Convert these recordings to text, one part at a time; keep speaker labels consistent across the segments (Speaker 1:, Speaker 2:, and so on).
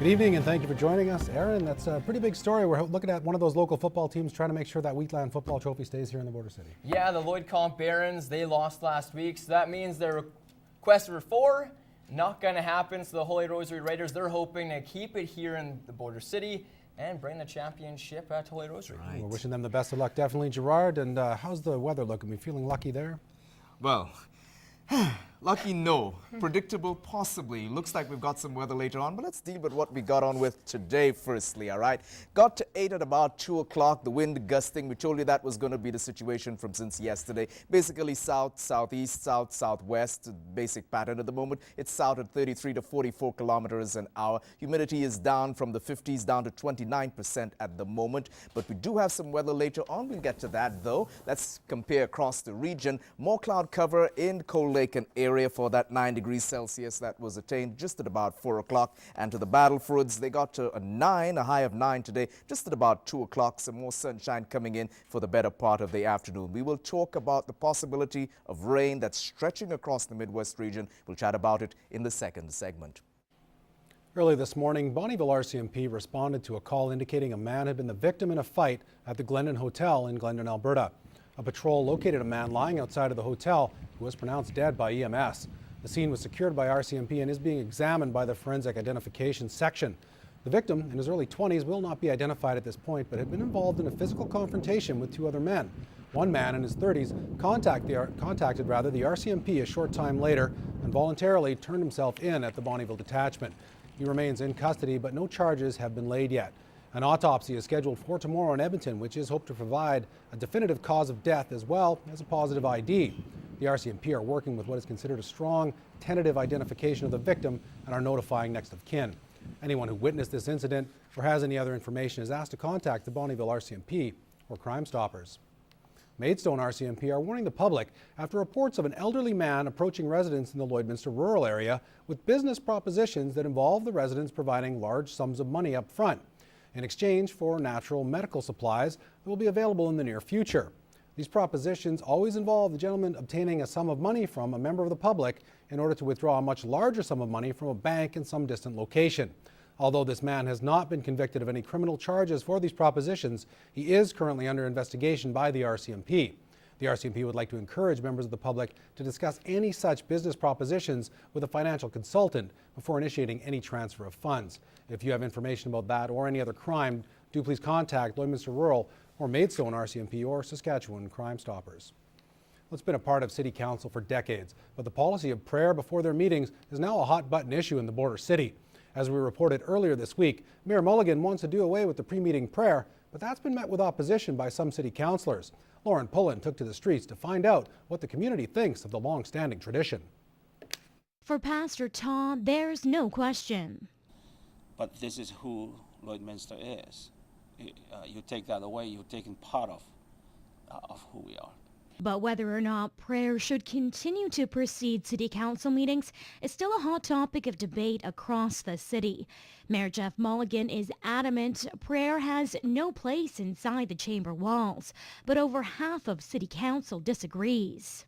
Speaker 1: Good evening and thank you for joining us. Aaron, that's a pretty big story. We're looking at one of those local football teams trying to make sure that Wheatland football trophy stays here in the Border City.
Speaker 2: Yeah, the Lloyd Comp Barons, they lost last week, so that means their request for 4 not going to happen. So the Holy Rosary Raiders, they're hoping to keep it here in the Border City and bring the championship to Holy Rosary.
Speaker 1: Right. We're wishing them the best of luck, definitely. Gerard, and how's the weather looking? Are we feeling lucky there?
Speaker 3: Well, lucky no. Predictable possibly. Looks like we've got some weather later on, but let's deal with what we got on with today firstly, all right? Got to 8 at about 2 o'clock, the wind gusting. We told you that was going to be the situation from since yesterday. Basically south, southeast, south, southwest, basic pattern at the moment. It's south at 33 to 44 kilometers an hour. Humidity is down from the 50s down to 29% at the moment, but we do have some weather later on. We'll get to that though. Let's compare across the region. More cloud cover in Cold Lake and area for that 9 degrees Celsius that was attained just at about 4 o'clock. And to the Battlefoods, they got to a high of 9 today, just at about 2 o'clock. Some more sunshine coming in for the better part of the afternoon. We will talk about the possibility of rain that's stretching across the Midwest region. We'll chat about it in the second segment.
Speaker 1: Early this morning, Bonnyville RCMP responded to a call indicating a man had been the victim in a fight at the Glendon Hotel in Glendon, Alberta. A patrol located a man lying outside of the hotel who was pronounced dead by EMS. The scene was secured by RCMP and is being examined by the Forensic Identification Section. The victim, in his early 20s, will not be identified at this point, but had been involved in a physical confrontation with 2 other men. One man in his 30s contacted the RCMP a short time later and voluntarily turned himself in at the Bonnyville detachment. He remains in custody, but no charges have been laid yet. An autopsy is scheduled for tomorrow in Edmonton, which is hoped to provide a definitive cause of death as well as a positive ID. The RCMP are working with what is considered a strong tentative identification of the victim and are notifying next of kin. Anyone who witnessed this incident or has any other information is asked to contact the Bonnyville RCMP or Crime Stoppers. Maidstone RCMP are warning the public after reports of an elderly man approaching residents in the Lloydminster rural area with business propositions that involve the residents providing large sums of money up front in exchange for natural medical supplies that will be available in the near future. These propositions always involve the gentleman obtaining a sum of money from a member of the public in order to withdraw a much larger sum of money from a bank in some distant location. Although this man has not been convicted of any criminal charges for these propositions, he is currently under investigation by the RCMP. The RCMP would like to encourage members of the public to discuss any such business propositions with a financial consultant before initiating any transfer of funds. If you have information about that or any other crime, do please contact Lloydminster Rural or Maidstone RCMP or Saskatchewan Crime Stoppers. Well, it's been a part of City Council for decades, but the policy of prayer before their meetings is now a hot-button issue in the Border City. As we reported earlier this week, Mayor Mulligan wants to do away with the pre-meeting prayer, but that's been met with opposition by some city councillors. Lauren Pullen took to the streets to find out what the community thinks of the long-standing tradition.
Speaker 4: For Pastor Tom, there's no question.
Speaker 5: But this is who Lloydminster is. You take that away, you're taking part of who we are.
Speaker 4: But whether or not prayer should continue to precede city council meetings is still a hot topic of debate across the city. Mayor Jeff Mulligan is adamant prayer has no place inside the chamber walls, but over half of city council disagrees.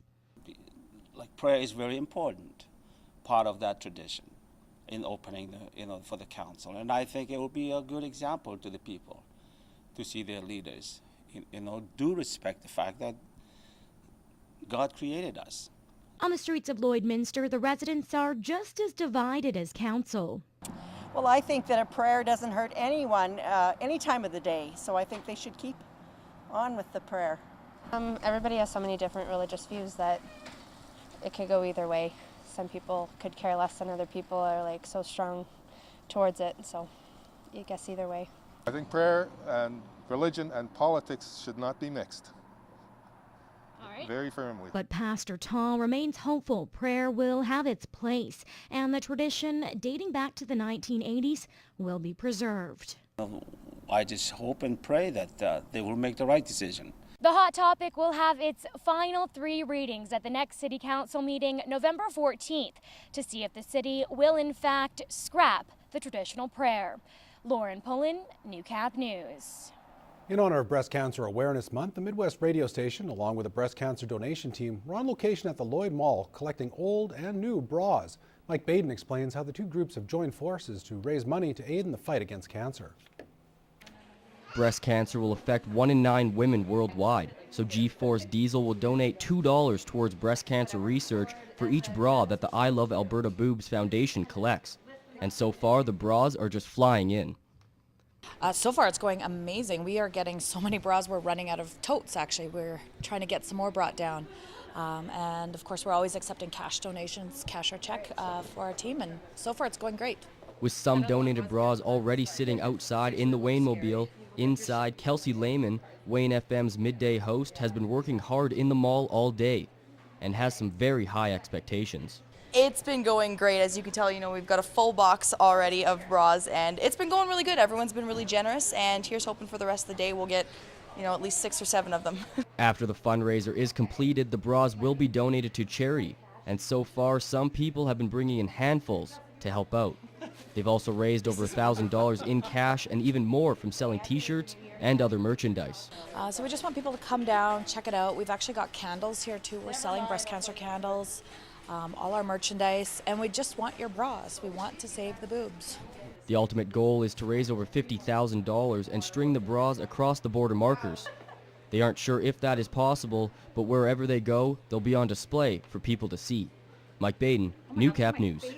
Speaker 5: Like, prayer is very important, part of that tradition in opening for the council. And I think it will be a good example to the people to see their leaders, do respect the fact that God created us.
Speaker 4: On the streets of Lloydminster, the residents are just as divided as council.
Speaker 6: Well, I think that a prayer doesn't hurt anyone any time of the day, so I think they should keep on with the prayer.
Speaker 7: Everybody has so many different religious views that it could go either way. Some people could care less than other people are like so strong towards it, so I guess either way.
Speaker 8: I think prayer and religion and politics should not be mixed. Very firmly.
Speaker 4: But Pastor Tall remains hopeful prayer will have its place and the tradition dating back to the 1980s will be preserved.
Speaker 5: I just hope and pray that they will make the right decision.
Speaker 9: The hot topic will have its final 3 readings at the next City Council meeting November 14th to see if the city will in fact scrap the traditional prayer. Lauren Pullen, Newcap News.
Speaker 1: In honor of Breast Cancer Awareness Month, the Midwest radio station, along with a breast cancer donation team, were on location at the Lloyd Mall collecting old and new bras. Mike Baden explains how the two groups have joined forces to raise money to aid in the fight against cancer.
Speaker 10: Breast cancer will affect 1 in 9 women worldwide, so G-Force Diesel will donate $2 towards breast cancer research for each bra that the I Love Alberta Boobs Foundation collects. And so far, the bras are just flying in.
Speaker 11: So far, it's going amazing. We are getting so many bras, we're running out of totes, actually. We're trying to get some more brought down. And of course, we're always accepting cash donations, cash or check for our team, and so far, it's going great.
Speaker 10: With some donated bras already sitting outside in the Wayne-mobile, inside, Kelsey Lehman, Wayne FM's midday host, has been working hard in the mall all day and has some very high expectations.
Speaker 12: It's been going great. As you can tell, we've got a full box already of bras, and it's been going really good. Everyone's been really generous, and here's hoping for the rest of the day we'll get, at least 6 or 7 of them.
Speaker 10: After the fundraiser is completed, the bras will be donated to charity, and so far, some people have been bringing in handfuls to help out. They've also raised over $1,000 in cash and even more from selling t-shirts and other merchandise.
Speaker 11: So we just want people to come down, check it out. We've actually got candles here too. We're selling breast cancer candles, all our merchandise, and we just want your bras. We want to save the boobs.
Speaker 10: The ultimate goal is to raise over $50,000 and string the bras across the border markers. They aren't sure if that is possible, but wherever they go, they'll be on display for people to see. Mike Baden, Newcap News.